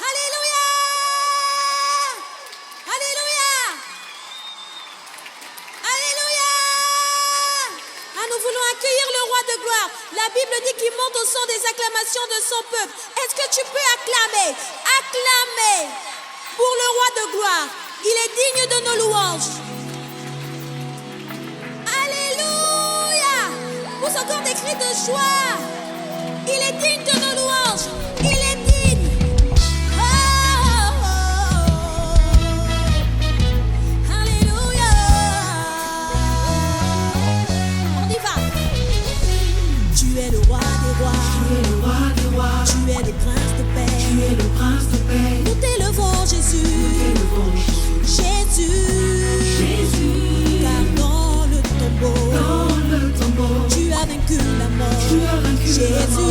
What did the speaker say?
Alléluia! Alléluia! Alléluia! Ah, nous voulons accueillir le roi de gloire. La Bible dit qu'il monte au son des acclamations de son peuple. Est-ce que tu peux acclamer? Acclamer pour le roi de gloire. Il est digne de nos louanges. Alléluia! Pousse encore des cris de joie. Il est digne de nos louanges. Il est digne. Oh, oh, oh. Alléluia. On y va. Tu es le roi des rois. Tu es le roi des rois. Tu es le prince de paix. Tu es le prince de paix. Nous t'élevons, Jésus. Nous t'élevons, Jésus. Car dans le tombeau, dans le tombeau, tu as vaincu la mort. tu as vaincu la mort. Jésus.